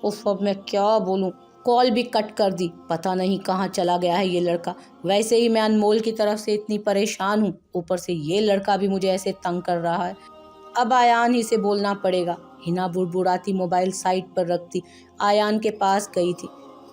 उफ, अब मैं क्या बोलूं। कॉल भी कट कर दी, पता नहीं कहाँ चला गया है ये लड़का। वैसे ही मैं अनमोल की तरफ से इतनी परेशान हूँ, ऊपर से ये लड़का भी मुझे ऐसे तंग कर रहा है। अब आयान ही से बोलना पड़ेगा। हिना बुड़बुड़ाती मोबाइल साइड पर रखती आयान के पास गई थी।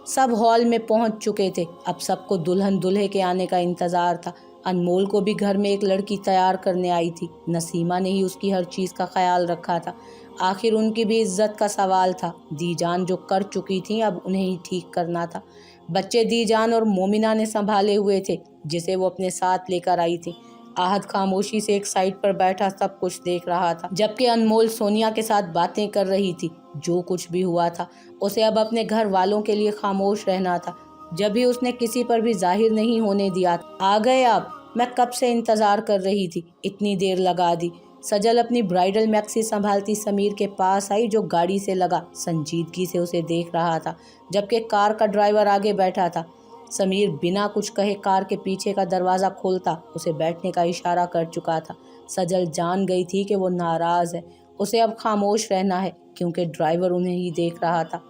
सब हॉल में पहुंच चुके थे। अब सबको दुल्हन दूल्हे के आने का इंतजार था। अनमोल को भी घर में एक लड़की तैयार करने आई थी। नसीमा ने ही उसकी हर चीज़ का ख्याल रखा था। आखिर उनकी भी इज्जत का सवाल था। दीजान जो कर चुकी थी, अब उन्हें ही ठीक करना था। बच्चे दीजान और मोमिना ने संभाले हुए थे, जिसे वो अपने साथ लेकर आई थी। आहद खामोशी से एक साइड पर बैठा सब कुछ देख रहा था, जबकि अनमोल सोनिया के साथ बातें कर रही थी। जो कुछ भी हुआ था, उसे अब अपने घर वालों के लिए खामोश रहना था। जब भी उसने किसी पर भी जाहिर नहीं होने दिया। आ गए आप, मैं कब से इंतजार कर रही थी, इतनी देर लगा दी। सजल अपनी ब्राइडल मैक्सी संभालती समीर के पास आई, जो गाड़ी से लगा संजीदगी से उसे देख रहा था, जबकि कार का ड्राइवर आगे बैठा था। समीर बिना कुछ कहे कार के पीछे का दरवाज़ा खोलता उसे बैठने का इशारा कर चुका था। सजल जान गई थी कि वो नाराज़ है। उसे अब खामोश रहना है, क्योंकि ड्राइवर उन्हें ही देख रहा था।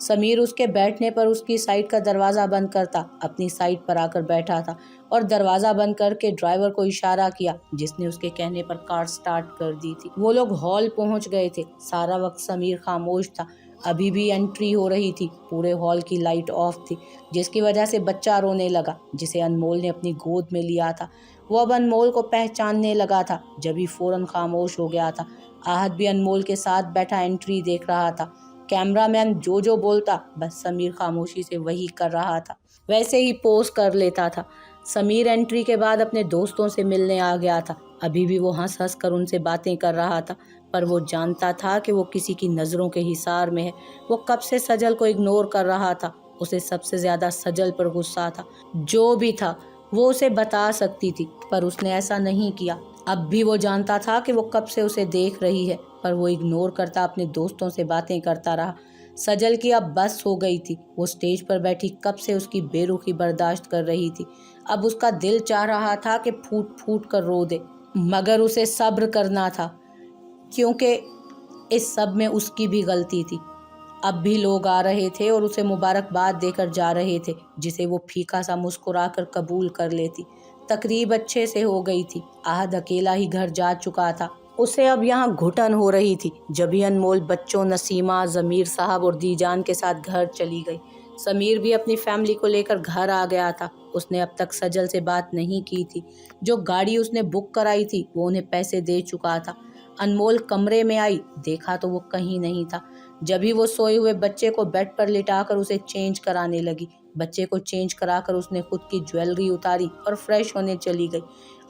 समीर उसके बैठने पर उसकी साइड का दरवाज़ा बंद करता अपनी साइड पर आकर बैठा था और दरवाज़ा बंद करके ड्राइवर को इशारा किया, जिसने उसके कहने पर कार स्टार्ट कर दी थी। वो लोग हॉल पहुंच गए थे। सारा वक्त समीर खामोश था। अभी भी एंट्री हो रही थी। पूरे हॉल की लाइट ऑफ थी, जिसकी वजह से बच्चा रोने लगा, जिसे अनमोल ने अपनी गोद में लिया था। वो अब अनमोल को पहचानने लगा था, जब ही फौरन खामोश हो गया था। आहद भी अनमोल के साथ बैठा एंट्री देख रहा था। कैमरामैन जो बोलता, बस समीर खामोशी से वही कर रहा था, वैसे ही पोज कर लेता था। समीर एंट्री के बाद अपने दोस्तों से मिलने आ गया था। अभी भी वो हंस हंस कर उनसे बातें कर रहा था, पर वो जानता था कि वो किसी की नज़रों के हिसार में है। वो कब से सजल को इग्नोर कर रहा था। उसे सबसे ज़्यादा सजल पर गुस्सा था। जो भी था वो उसे बता सकती थी, पर उसने ऐसा नहीं किया। अब भी वो जानता था कि वो कब से उसे देख रही है, पर वो इग्नोर करता अपने दोस्तों से बातें करता रहा। सजल की अब बस हो गई थी। वो स्टेज पर बैठी कब से उसकी बेरुखी बर्दाश्त कर रही थी। अब उसका दिल चाह रहा था कि फूट फूट कर रो दे, मगर उसे सब्र करना था, क्योंकि इस सब में उसकी भी गलती थी। अब भी लोग आ रहे थे और उसे मुबारकबाद देकर जा रहे थे, जिसे वो फीका सा मुस्कुराकर कबूल कर लेती। तकरीब अच्छे से हो गई थी। आहद अकेला ही घर जा चुका था। उसे अब यहाँ घुटन हो रही थी। जब भी अनमोल बच्चों नसीमा, ज़मीर साहब और दीजान के साथ घर चली गई। समीर भी अपनी फैमिली को लेकर घर आ गया था। उसने अब तक सजल से बात नहीं की थी। जो गाड़ी उसने बुक कराई थी, वो उन्हें पैसे दे चुका था। अनमोल कमरे में आई, देखा तो वो कहीं नहीं था। जब ही वो सोए हुए बच्चे को बेड पर लिटाकर उसे चेंज कराने लगी। बच्चे को चेंज कराकर उसने खुद की ज्वेलरी उतारी और फ्रेश होने चली गई।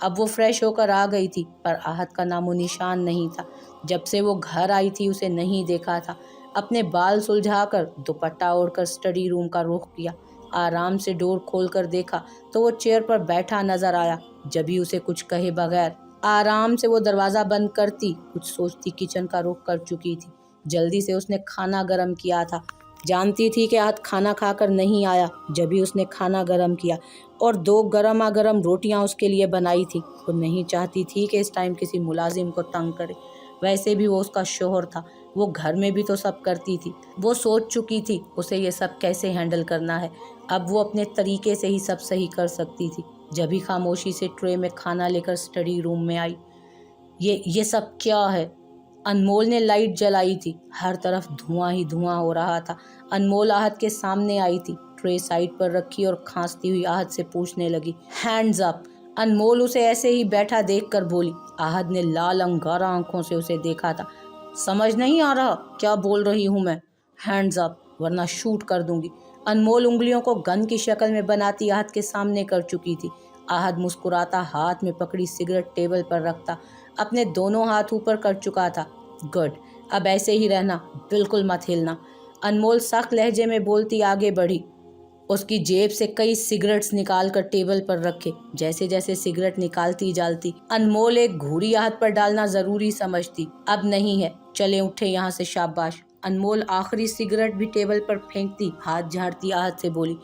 अब वो फ्रेश होकर आ गई थी, पर आहत का नामो निशान नहीं था। जब से वो घर आई थी उसे नहीं देखा था। अपने बाल सुलझाकर दुपट्टा ओढ़कर स्टडी रूम का रुख किया। आराम से डोर खोलकर देखा तो वो चेयर पर बैठा नजर आया। जब ही उसे कुछ कहे बगैर आराम से वो दरवाज़ा बंद करती, कुछ सोचती किचन का रुख कर चुकी थी। जल्दी से उसने खाना गरम किया था। जानती थी कि आज खाना खाकर नहीं आया। जब भी उसने खाना गरम किया और 2 गरमा गरम रोटियां उसके लिए बनाई थी। वो नहीं चाहती थी कि इस टाइम किसी मुलाजिम को तंग करे। वैसे भी वो उसका शोहर था। वो घर में भी तो सब करती थी। वो सोच चुकी थी उसे ये सब कैसे हैंडल करना है। अब वो अपने तरीके से ही सब सही कर सकती थी। जब भी खामोशी से ट्रे में खाना लेकर स्टडी रूम में आई। ये सब क्या है? अनमोल ने लाइट जलाई थी। हर तरफ धुआं ही धुआं हो रहा था। अनमोल आहत के सामने आई थी। ट्रे साइड पर रखी और खांसती हुई आहत से पूछने लगी, हैंड्स अप। अनमोल उसे ऐसे ही बैठा देखकर बोली। आहत ने लाल अंगारा आंखों से उसे देखा था। समझ नहीं आ रहा क्या बोल रही हूँ मैं? हैंड्स अप, वरना शूट कर दूंगी। अनमोल उंगलियों को गन की शक्ल में बनाती आहत के सामने कर चुकी थी। आहत मुस्कुराता हाथ में पकड़ी सिगरेट टेबल पर रखता अपने दोनों हाथ ऊपर कर चुका था। गुड, अब ऐसे ही रहना, बिल्कुल मत हिलना। अनमोल सख्त लहजे में बोलती आगे बढ़ी। उसकी जेब से कई सिगरेट्स निकाल कर टेबल पर रखे। जैसे जैसे सिगरेट निकालती जाती अनमोल एक घूरी आहत पर डालना जरूरी समझती। अब नहीं है, चले उठे यहाँ से, शाबाश। अनमोल आखिरी सिगरेट भी टेबल पर फेंकती हाथ झाड़ती आहत से बोली।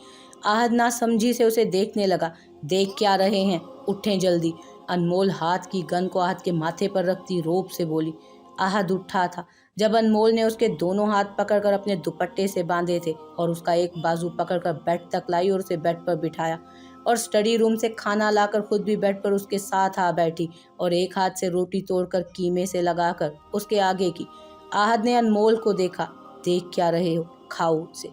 आहत ना समझी से उसे देखने लगा। देख क्या रहे हैं, उठें जल्दी। अनमोल हाथ की गन को आहत के माथे पर रखती रोब से बोली। आहत उठा था। जब अनमोल ने उसके दोनों हाथ पकड़कर अपने दुपट्टे से बांधे थे और उसका एक बाजू पकड़कर बेड तक लाई और उसे बेड पर बिठाया और स्टडी रूम से खाना लाकर खुद भी बेड पर उसके साथ आ बैठी और एक हाथ से रोटी तोड़कर कीमे से लगाकर उसके आगे की। आहद ने अनमोल को देखा। देख क्या रहे हो, खाओ उसे,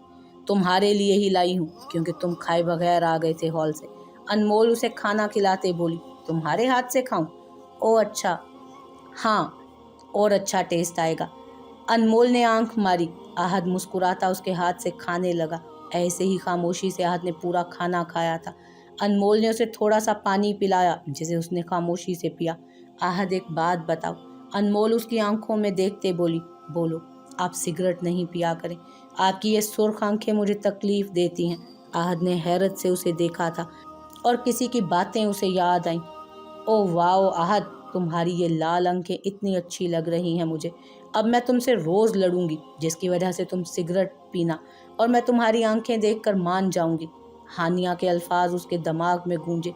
तुम्हारे लिए ही लाई हूँ क्योंकि तुम खाए बगैर आ गए थे हॉल से। अनमोल उसे खाना खिलाते बोली, तुम्हारे हाथ से खाऊं? ओ अच्छा, हाँ, और अच्छा टेस्ट आएगा। अनमोल ने आंख मारी। आहद मुस्कुराता उसके हाथ से खाने लगा। ऐसे ही खामोशी से आहद ने पूरा खाना खाया था। अनमोल ने उसे थोड़ा सा पानी पिलाया जिसे उसने खामोशी से पिया। आहद एक बात बताओ। अनमोल उसकी आंखों में देखते बोली, बोलो। आप सिगरेट नहीं पिया करें, आपकी ये सुर्ख आंखें मुझे तकलीफ देती हैं। आहद ने हैरत से उसे देखा था और किसी की बातें उसे याद आईं। ओह वाओ आहद, तुम्हारी ये लाल आंखें इतनी अच्छी लग रही हैं मुझे। अब मैं तुमसे रोज़ लड़ूंगी जिसकी वजह से तुम सिगरेट पीना, और मैं तुम्हारी आंखें देखकर मान जाऊंगी। हानिया के अल्फाज उसके दिमाग में गूंजे।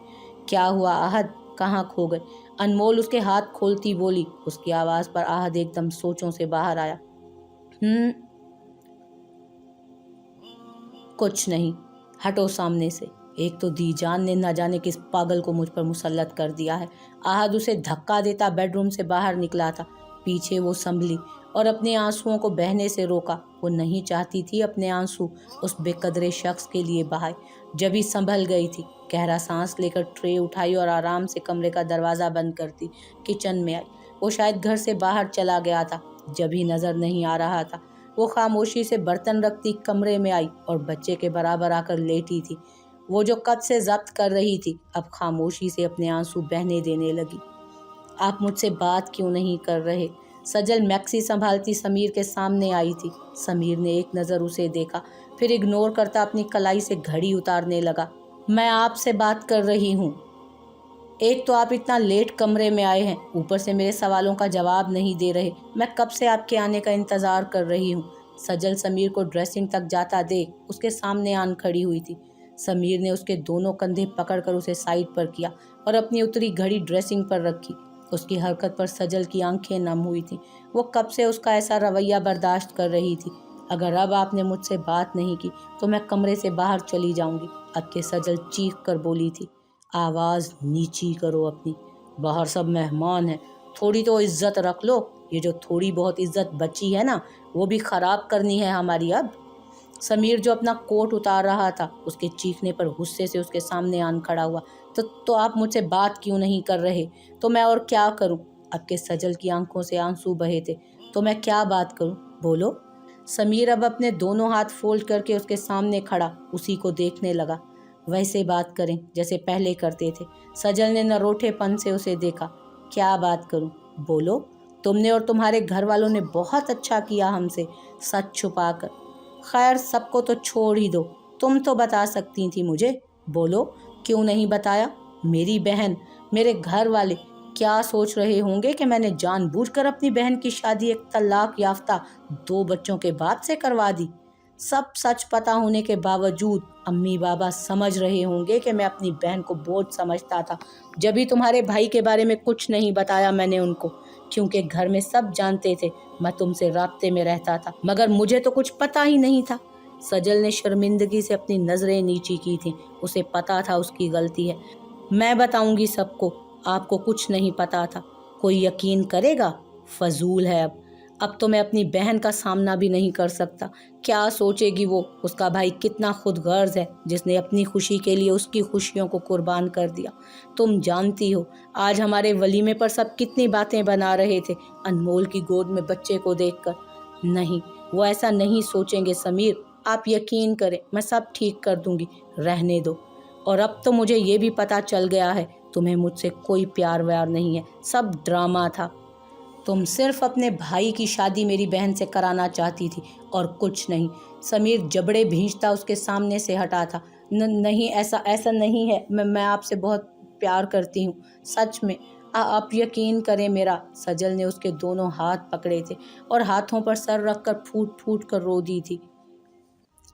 क्या हुआ आहद, कहाँ खो गए? अनमोल उसके हाथ खोलती बोली। उसकी आवाज़ पर आहद एकदम सोचों से बाहर आया। कुछ नहीं, हटो सामने से। एक तो दीजान ने न जाने किस पागल को मुझ पर मुसल्लत कर दिया है। आहद उसे धक्का देता बेडरूम से बाहर निकला था। पीछे वो संभली और अपने आंसुओं को बहने से रोका। वो नहीं चाहती थी अपने आंसू उस बेकदरे शख्स के लिए बहाए। जब ही संभल गई थी, गहरा सांस लेकर ट्रे उठाई और आराम से कमरे का दरवाज़ा बंद करती किचन में आई। वो शायद घर से बाहर चला गया था, जब ही नज़र नहीं आ रहा था। वो खामोशी से बर्तन रखती कमरे में आई और बच्चे के बराबर आकर लेटी थी। वो जो कब से जब्त कर रही थी, अब खामोशी से अपने आंसू बहने देने लगी। आप मुझसे बात क्यों नहीं कर रहे? सजल मैक्सी संभालती समीर के सामने आई थी। समीर ने एक नज़र उसे देखा, फिर इग्नोर करता अपनी कलाई से घड़ी उतारने लगा। मैं आपसे बात कर रही हूँ। एक तो आप इतना लेट कमरे में आए हैं, ऊपर से मेरे सवालों का जवाब नहीं दे रहे। मैं कब से आपके आने का इंतज़ार कर रही हूँ। सजल समीर को ड्रेसिंग तक जाता देख उसके सामने आन खड़ी हुई थी। समीर ने उसके दोनों कंधे पकड़कर उसे साइड पर किया और अपनी उतरी घड़ी ड्रेसिंग पर रखी। उसकी हरकत पर सजल की आंखें नम हुई थीं। वो कब से उसका ऐसा रवैया बर्दाश्त कर रही थी। अगर अब आपने मुझसे बात नहीं की तो मैं कमरे से बाहर चली जाऊंगी, अब के सजल चीख कर बोली थी। आवाज़ नीची करो अपनी, बाहर सब मेहमान हैं, थोड़ी तो इज्जत रख लो। ये जो थोड़ी बहुत इज्जत बची है ना, वो भी ख़राब करनी है हमारी अब। समीर जो अपना कोट उतार रहा था, उसके चीखने पर गुस्से से उसके सामने आन खड़ा हुआ। तो आप मुझसे बात क्यों नहीं कर रहे? तो मैं और क्या करूं? अब के सजल की आंखों से आंसू बहे थे। तो मैं क्या बात करूं, बोलो। समीर अब अपने दोनों हाथ फोल्ड करके उसके सामने खड़ा उसी को देखने लगा। वैसे बात करें जैसे पहले करते थे। सजल ने नरोठेपन से उसे देखा। क्या बात करूं, बोलो। तुमने और तुम्हारे घर वालों ने बहुत अच्छा किया हमसे सच छुपाकर। खैर सबको तो छोड़ ही दो, तुम तो बता सकती थी मुझे, बोलो। क्यों नहीं बताया? मेरी बहन, मेरे घर वाले क्या सोच रहे होंगे कि मैंने जानबूझकर अपनी बहन की शादी एक तलाक याफ्ता 2 बच्चों के बाप से करवा दी। सब सच पता होने के बावजूद अम्मी बाबा समझ रहे होंगे कि मैं अपनी बहन को बोझ समझता था। जब भी तुम्हारे भाई के बारे में कुछ नहीं बताया मैंने उनको, क्योंकि घर में सब जानते थे मैं तुमसे राब्ते में रहता था, मगर मुझे तो कुछ पता ही नहीं था। सजल ने शर्मिंदगी से अपनी नज़रें नीची की थीं। उसे पता था उसकी गलती है। मैं बताऊंगी सबको, आपको कुछ नहीं पता था। कोई यकीन करेगा? फजूल है। अब तो मैं अपनी बहन का सामना भी नहीं कर सकता। क्या सोचेगी वो? उसका भाई कितना खुदगर्ज है, जिसने अपनी खुशी के लिए उसकी खुशियों को कुर्बान कर दिया। तुम जानती हो आज हमारे वलीमे पर सब कितनी बातें बना रहे थे अनमोल की गोद में बच्चे को देखकर। नहीं, वो ऐसा नहीं सोचेंगे समीर, आप यकीन करें, मैं सब ठीक कर दूंगी, रहने दो। और अब तो मुझे ये भी पता चल गया है तुम्हें मुझसे कोई प्यार व्यार नहीं है, सब ड्रामा था। तुम सिर्फ अपने भाई की शादी मेरी बहन से कराना चाहती थी और कुछ नहीं। समीर जबड़े भींचता उसके सामने से हटा था। नहीं, ऐसा नहीं है। मैं आपसे बहुत प्यार करती हूँ, सच में। आप यकीन करें मेरा। सजल ने उसके दोनों हाथ पकड़े थे और हाथों पर सर रखकर फूट फूट कर रो दी थी।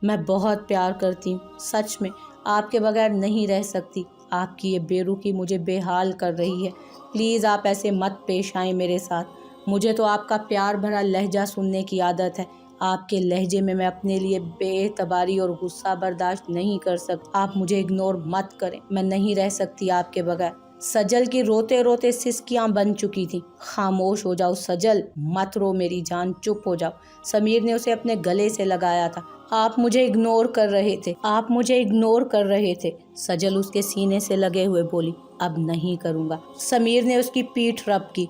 मैं बहुत प्यार करती हूँ, सच में। आपके बगैर नहीं रह सकती। आपकी ये बेरुखी मुझे बेहाल कर रही है। प्लीज़ आप ऐसे मत पेश आएं मेरे साथ। मुझे तो आपका प्यार भरा लहजा सुनने की आदत है। आपके लहजे में मैं अपने लिए बेएतबारी और गुस्सा बर्दाश्त नहीं कर सकती। आप मुझे इग्नोर मत करें, मैं नहीं रह सकती आपके बगैर। सजल की रोते रोते सिसकियां बन चुकी थी। खामोश हो जाओ सजल, मत रो मेरी जान, चुप हो जाओ। समीर ने उसे अपने गले से लगाया था। आप मुझे इग्नोर कर रहे थे, आप मुझे इग्नोर कर रहे थे। सजल उसके सीने से लगे हुए बोली, अब नहीं करूँगा। समीर ने उसकी पीठ रब की।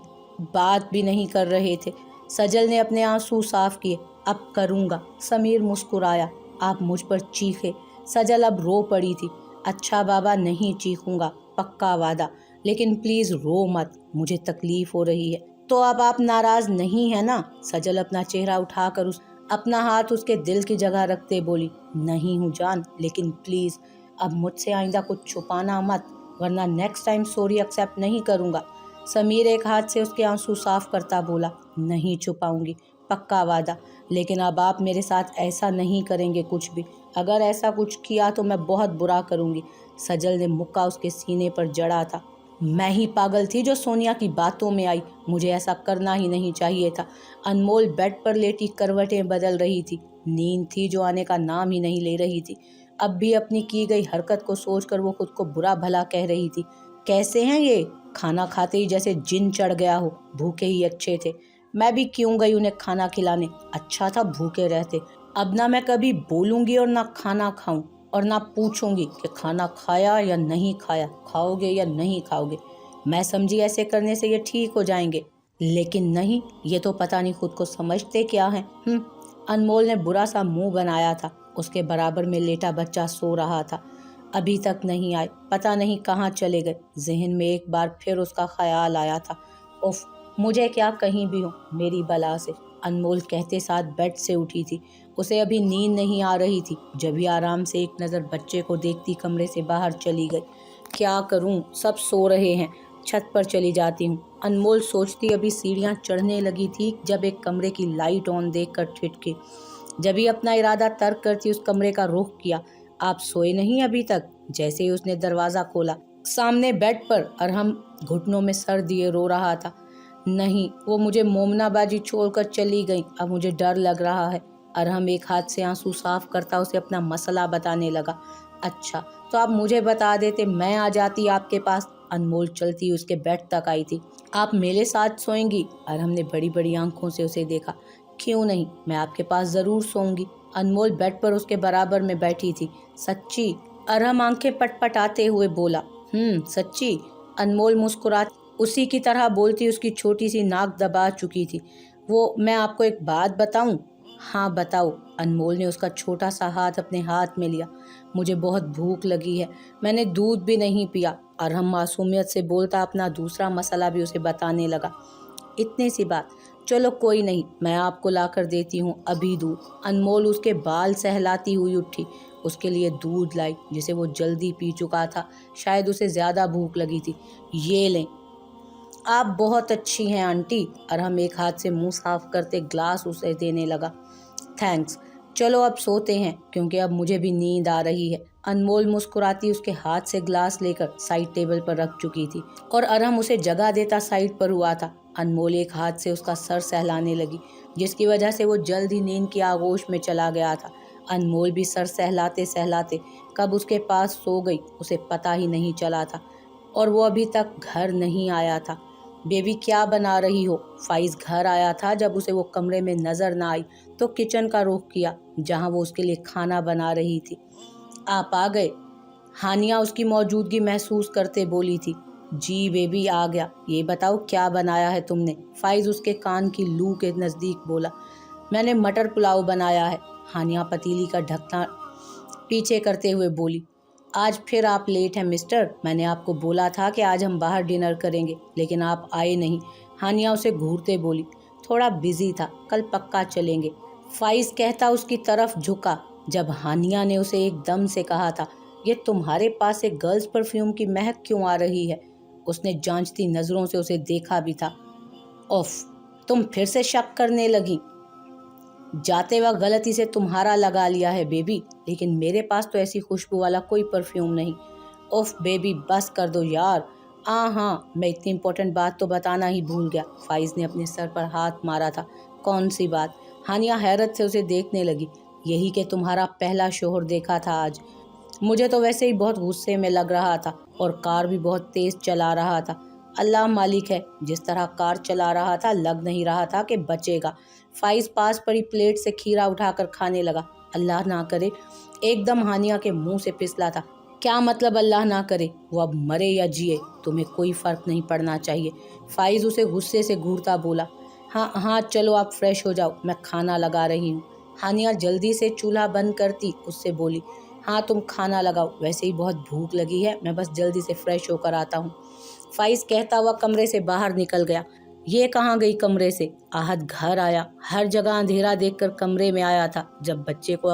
बात भी नहीं कर रहे थे। सजल ने अपने आंसू साफ किए। अब करूँगा। समीर मुस्कुराया। आप मुझ पर चीखे। सजल अब रो पड़ी थी। अच्छा बाबा, नहीं चीखूंगा, पक्का वादा, लेकिन प्लीज रो मत, मुझे तकलीफ हो रही है। तो अब आप नाराज नहीं है ना? सजल अपना चेहरा उठाकर अपना हाथ उसके दिल की जगह रखते बोली, नहीं हूँ जान, लेकिन प्लीज अब मुझसे आइंदा कुछ छुपाना मत, वरना नेक्स्ट टाइम सॉरी एक्सेप्ट नहीं करूँगा। समीर एक हाथ से उसके आंसू साफ करता बोला, नहीं छुपाऊंगी, पक्का वादा, लेकिन अब आप मेरे साथ ऐसा नहीं करेंगे कुछ भी। अगर ऐसा कुछ किया तो मैं बहुत बुरा करूँगी। सजल ने मुक्का उसके सीने पर जड़ा था। मैं ही पागल थी जो सोनिया की बातों में आई, मुझे ऐसा करना ही नहीं चाहिए था। अनमोल बेड पर लेटी करवटें बदल रही थी। नींद थी जो आने का नाम ही नहीं ले रही थी। अब भी अपनी की गई हरकत को सोचकर वो खुद को बुरा भला कह रही थी। कैसे हैं ये? खाना खाते ही जैसे जिन चढ़ गया हो, भूखे ही अच्छे थे। मैं भी क्यों गई उन्हें खाना खिलाने, अच्छा था भूखे रहते। अब ना मैं कभी बोलूँगी और ना खाना खाऊं, और ना पूछूंगी कि खाना खाया या नहीं खाया, खाओगे या नहीं खाओगे। मैं समझी ऐसे करने से ये ठीक हो जाएंगे, लेकिन नहीं, ये तो पता नहीं खुद को समझते क्या हैं। अनमोल ने बुरा सा मुंह बनाया था। उसके बराबर में लेटा बच्चा सो रहा था। अभी तक नहीं आए, पता नहीं कहाँ चले गए। जहन में एक बार फिर उसका ख्याल आया था, उफ, मुझे क्या कहीं भी हो मेरी बला से। अनमोल कहते साथ बेड से उठी थी। उसे अभी नींद नहीं आ रही थी। जब भी आराम से एक नज़र बच्चे को देखती कमरे से बाहर चली गई। क्या करूं, सब सो रहे हैं, छत पर चली जाती हूँ। अनमोल सोचती अभी सीढ़ियाँ चढ़ने लगी थी जब एक कमरे की लाइट ऑन देखकर ठिठकी। जब ही अपना इरादा तर्क करती उस कमरे का रुख किया। आप सोए नहीं अभी तक? जैसे ही उसने दरवाज़ा खोला, सामने बेड पर अरहम घुटनों में सर दिए रो रहा था। नहीं, वो मुझे मोमनाबाजी छोड़कर चली गई, अब मुझे डर लग रहा है। अरहम एक हाथ से आंसू साफ करता उसे अपना मसला बताने लगा। अच्छा, तो आप मुझे बता देते, मैं आ जाती आपके पास। अनमोल चलती उसके बेड तक आई थी। आप मेरे साथ सोएंगी? अरहम ने बड़ी बड़ी आंखों से उसे देखा। क्यों नहीं, मैं आपके पास ज़रूर सोऊंगी। अनमोल बेड पर उसके बराबर में बैठी थी। सच्ची? अरहम आंखें पटपटाते हुए बोला। सच्ची। अनमोल मुस्कुरा उसी की तरह बोलती उसकी छोटी सी नाक दबा चुकी थी। वो, मैं आपको एक बात बताऊं? हाँ बताओ। अनमोल ने उसका छोटा सा हाथ अपने हाथ में लिया। मुझे बहुत भूख लगी है, मैंने दूध भी नहीं पिया। अरहम मासूमियत से बोलता अपना दूसरा मसला भी उसे बताने लगा। इतनी सी बात, चलो कोई नहीं, मैं आपको ला कर देती हूँ अभी दूध। अनमोल उसके बाल सहलाती हुई उठी, उसके लिए दूध लाई जिसे वो जल्दी पी चुका था। शायद उसे ज़्यादा भूख लगी थी। ये लें। आप बहुत अच्छी हैं आंटी। अरहम एक हाथ से मुंह साफ करते ग्लास उसे देने लगा। थैंक्स। चलो अब सोते हैं, क्योंकि अब मुझे भी नींद आ रही है। अनमोल मुस्कुराती उसके हाथ से ग्लास लेकर साइड टेबल पर रख चुकी थी और अरहम उसे जगह देता साइड पर हुआ था। अनमोल एक हाथ से उसका सर सहलाने लगी, जिसकी वजह से वो जल्द ही नींद की आगोश में चला गया था। अनमोल भी सर सहलाते सहलाते कब उसके पास सो गई उसे पता ही नहीं चला था, और वो अभी तक घर नहीं आया था। बेबी क्या बना रही हो? फाइज घर आया था। जब उसे वो कमरे में नजर ना आई तो किचन का रुख किया, जहां वो उसके लिए खाना बना रही थी। आप आ गए? हानिया उसकी मौजूदगी महसूस करते बोली थी। जी बेबी आ गया। ये बताओ क्या बनाया है तुमने? फाइज उसके कान की लू के नज़दीक बोला। मैंने मटर पुलाव बनाया है। हानिया पतीली का ढक्कन पीछे करते हुए बोली। आज फिर आप लेट हैं मिस्टर। मैंने आपको बोला था कि आज हम बाहर डिनर करेंगे, लेकिन आप आए नहीं। हानिया उसे घूरते बोली। थोड़ा बिजी था, कल पक्का चलेंगे। फाइज कहता उसकी तरफ झुका जब हानिया ने उसे एकदम से कहा था, ये तुम्हारे पास से गर्ल्स परफ्यूम की महक क्यों आ रही है? उसने जांचती नज़रों से उसे देखा भी था। ओफ, तुम फिर से शक करने लगी? जाते वक्त गलती से तुम्हारा लगा लिया है बेबी, लेकिन मेरे पास तो ऐसी खुशबू वाला कोई परफ्यूम नहीं। उफ बेबी, बस कर दो यार। हाँ, मैं इतनी इम्पोर्टेंट बात तो बताना ही भूल गया। फाइज ने अपने सर पर हाथ मारा था। कौन सी बात? हानिया हैरत से उसे देखने लगी। यही कि तुम्हारा पहला शोहर देखा था आज। मुझे तो वैसे ही बहुत गुस्से में लग रहा था और कार भी बहुत तेज चला रहा था। अल्लाह मालिक है, जिस तरह कार चला रहा था लग नहीं रहा था कि बचेगा। फाइज पास पड़ी प्लेट से खीरा उठाकर खाने लगा। अल्लाह ना करे, एकदम हानिया के मुंह से फिसला था। क्या मतलब अल्लाह ना करे? वो अब मरे या जिए तुम्हें कोई फर्क नहीं पड़ना चाहिए। फाइज उसे गुस्से से घूरता बोला। हाँ हाँ, चलो आप फ्रेश हो जाओ, मैं खाना लगा रही हूँ। हानिया जल्दी से चूल्हा बंद करती उससे बोली। हाँ तुम खाना लगाओ, वैसे ही बहुत भूख लगी है, मैं बस जल्दी से फ्रेश होकर आता हूँ। फाइज कहता हुआ कमरे से बाहर निकल गया। ये कहाँ गई कमरे से? आहत घर आया। हर जगह अंधेरा देखकर कमरे में आया था। जब बच्चे को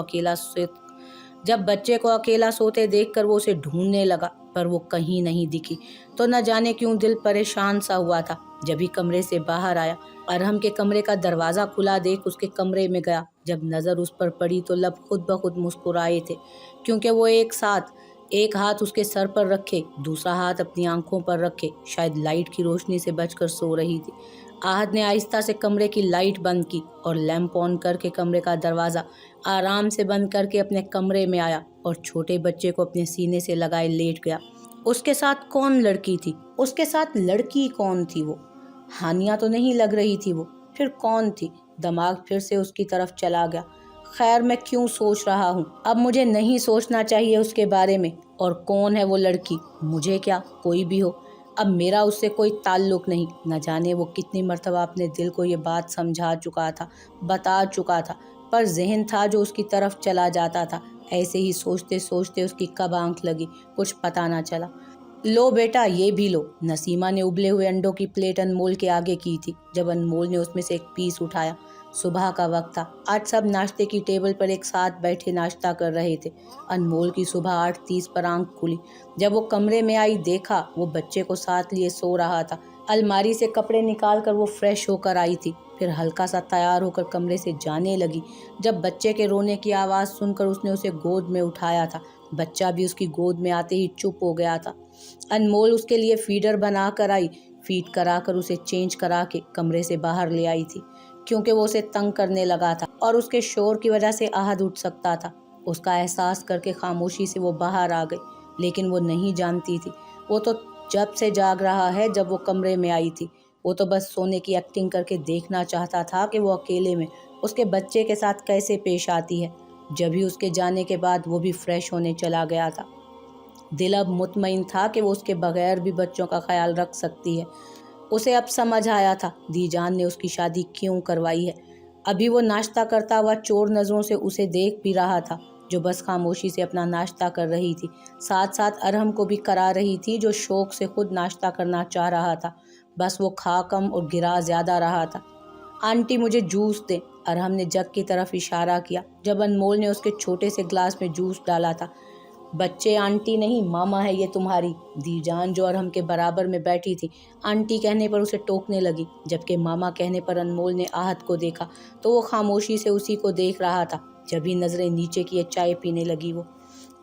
अकेला सोते देखकर वो उसे ढूंढने लगा, पर वो कहीं नहीं दिखी। तो न जाने क्यों दिल परेशान सा हुआ था। जब ही कमरे से बाहर आया, अरहम के कमरे का दरवाज़ा खुला देख उसके कमरे में गया। जब नज़र उस पर पड़ी तो लब खुद ब खुद मुस्कुराए थे, क्योंकि वो एक हाथ उसके सर पर रखे, दूसरा हाथ अपनी आंखों पर रखे शायद लाइट की रोशनी से बचकर सो रही थी। आहद ने आहिस्ता से कमरे की लाइट बंद की और लैंप ऑन करके कमरे का दरवाज़ा आराम से बंद करके अपने कमरे में आया और छोटे बच्चे को अपने सीने से लगाए लेट गया। उसके साथ कौन लड़की थी? उसके साथ लड़की कौन थी? वो हानिया तो नहीं लग रही थी। वो फिर कौन थी? दिमाग फिर से उसकी तरफ चला गया। खैर, मैं क्यों सोच रहा हूँ? अब मुझे नहीं सोचना चाहिए उसके बारे में। और कौन है वो लड़की? मुझे क्या, कोई भी हो, अब मेरा उससे कोई ताल्लुक नहीं। न जाने वो कितनी मर्तबा अपने दिल को ये बात समझा चुका था, बता चुका था, पर जहन था जो उसकी तरफ चला जाता था। ऐसे ही सोचते सोचते उसकी कब आंख लगी, कुछ पता ना चला। लो बेटा, ये भी लो। नसीमा ने उबले हुए अंडों की प्लेट अनमोल के आगे की थी। जब अनमोल ने उसमें से एक पीस उठाया। सुबह का वक्त था। आज सब नाश्ते की टेबल पर एक साथ बैठे नाश्ता कर रहे थे। अनमोल की सुबह 8:30 पर आंख खुली। जब वो कमरे में आई, देखा वो बच्चे को साथ लिए सो रहा था। अलमारी से कपड़े निकाल कर वो फ्रेश होकर आई थी, फिर हल्का सा तैयार होकर कमरे से जाने लगी। जब बच्चे के रोने की आवाज़ सुनकर उसने उसे गोद में उठाया था। बच्चा भी उसकी गोद में आते ही चुप हो गया था। अनमोल उसके लिए फीडर बना कर आई। फीड कराकर उसे चेंज करा के कमरे से बाहर ले आई थी, क्योंकि वो उसे तंग करने लगा था और उसके शोर की वजह से आहद उठ सकता था। उसका एहसास करके खामोशी से वो बाहर आ गई, लेकिन वो नहीं जानती थी वो तो जब से जाग रहा है जब वो कमरे में आई थी। वो तो बस सोने की एक्टिंग करके देखना चाहता था कि वो अकेले में उसके बच्चे के साथ कैसे पेश आती है। जब भी उसके जाने के बाद वो भी फ्रेश होने चला गया था। दिल अब मुतमईन था कि वो उसके बगैर भी बच्चों का ख्याल रख सकती है। उसे अब समझ आया था दीजान ने उसकी शादी क्यों करवाई है। अभी वो नाश्ता करता हुआ चोर नज़रों से उसे देख भी रहा था, जो बस खामोशी से अपना नाश्ता कर रही थी। साथ साथ अरहम को भी करा रही थी, जो शौक से खुद नाश्ता करना चाह रहा था। बस वो खा कम और गिरा ज़्यादा रहा था। आंटी, मुझे जूस दे। अरहम ने जग की तरफ इशारा किया जब अनमोल ने उसके छोटे से ग्लास में जूस डाला था। बच्चे आंटी नहीं, मामा है ये तुम्हारी। दीजान जो अरहम के बराबर में बैठी थी, आंटी कहने पर उसे टोकने लगी, जबकि मामा कहने पर अनमोल ने आहत को देखा तो वो खामोशी से उसी को देख रहा था। जब ही नज़रें नीचे किए चाय पीने लगी वो।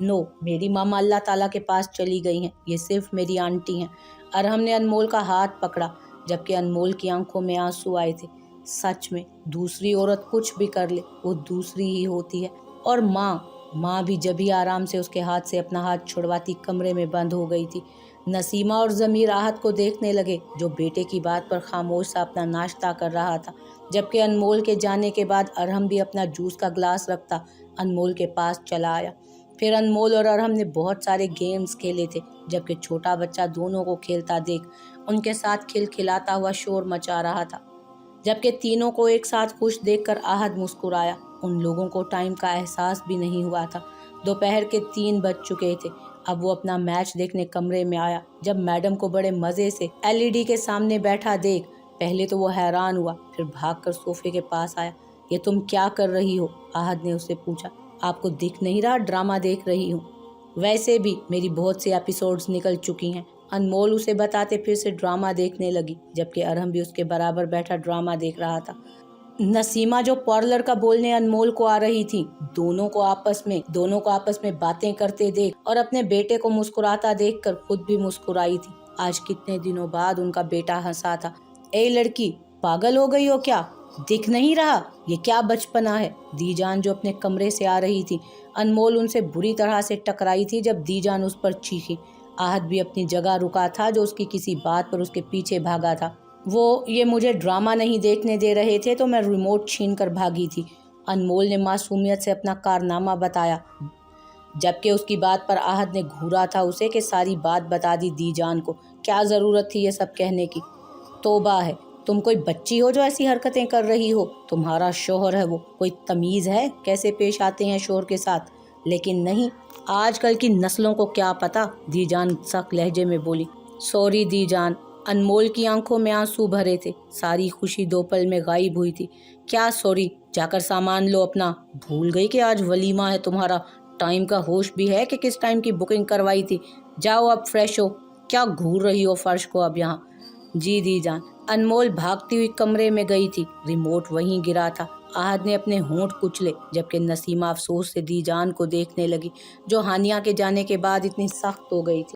नो, मेरी मामा अल्लाह ताला के पास चली गई हैं, ये सिर्फ मेरी आंटी हैं। अरहम ने अनमोल का हाथ पकड़ा, जबकि अनमोल की आंखों में आंसू आए थे। सच में दूसरी औरत कुछ भी कर ले, वो दूसरी ही होती है। और माँ भी जब ही आराम से उसके हाथ से अपना हाथ छुड़वाती कमरे में बंद हो गई थी। नसीमा और ज़मीर आहत को देखने लगे, जो बेटे की बात पर खामोश सा अपना नाश्ता कर रहा था। जबकि अनमोल के जाने के बाद अरहम भी अपना जूस का ग्लास रखता अनमोल के पास चला आया। फिर अनमोल और अरहम ने बहुत सारे गेम्स खेले थे, जबकि छोटा बच्चा दोनों को खेलता देख उनके साथ खिलखिलाता हुआ शोर मचा रहा था। जबकि तीनों को एक साथ खुश देखकर आहद मुस्कुराया। उन लोगों को टाइम का एहसास भी नहीं हुआ था। दोपहर के 3 बज चुके थे। अब वो अपना मैच देखने कमरे में आया। जब मैडम को बड़े मज़े से एलईडी के सामने बैठा देख पहले तो वो हैरान हुआ, फिर भागकर सोफे के पास आया। ये तुम क्या कर रही हो? आहद ने उससे पूछा। आपको दिख नहीं रहा ड्रामा देख रही हूँ? वैसे भी मेरी बहुत सी एपिसोड्स निकल चुकी हैं। अनमोल उसे बताते फिर से ड्रामा देखने लगी, जबकि अरहम भी उसके बराबर बैठा ड्रामा देख रहा था। नसीमा जो पार्लर का बोलने अनमोल को आ रही थी, दोनों को आपस में बातें करते देख और अपने बेटे को मुस्कुराता देखकर खुद भी मुस्कुराई थी। आज कितने दिनों बाद उनका बेटा हंसा था। ए लड़की, पागल हो गई हो क्या? दिख नहीं रहा ये क्या बचपना है? दीजान जो अपने कमरे से आ रही थी, अनमोल उनसे बुरी तरह से टकराई थी जब दीजान उस पर चीखी। आहत भी अपनी जगह रुका था, जो उसकी किसी बात पर उसके पीछे भागा था। वो ये मुझे ड्रामा नहीं देखने दे रहे थे तो मैं रिमोट छीन कर भागी थी। अनमोल ने मासूमियत से अपना कारनामा बताया, जबकि उसकी बात पर आहत ने घूरा था उसे कि सारी बात बता दी दीजान को। क्या ज़रूरत थी ये सब कहने की? तौबा है, तुम कोई बच्ची हो जो ऐसी हरकतें कर रही हो? तुम्हारा शोहर है वो, कोई तमीज़ है कैसे पेश आते हैं शोहर के साथ? लेकिन नहीं, आजकल की नस्लों को क्या पता, दीजान सख्त लहजे में बोली। सॉरी दीजान। अनमोल की आंखों में आंसू भरे थे, सारी खुशी दो पल में गायब हुई थी। क्या सॉरी? जाकर सामान लो अपना। भूल गई कि आज वलीमा है तुम्हारा? टाइम का होश भी है कि किस टाइम की बुकिंग करवाई थी? जाओ अब फ्रेश हो। क्या घूर रही हो फर्श को अब यहाँ? जी दीजान। अनमोल भागती हुई कमरे में गई थी, रिमोट वहीं गिरा था। आहत ने अपने होंठ कुचले, जबकि नसीमा अफसोस से दीजान को देखने लगी, जो हानिया के जाने के बाद इतनी सख्त हो गई थी।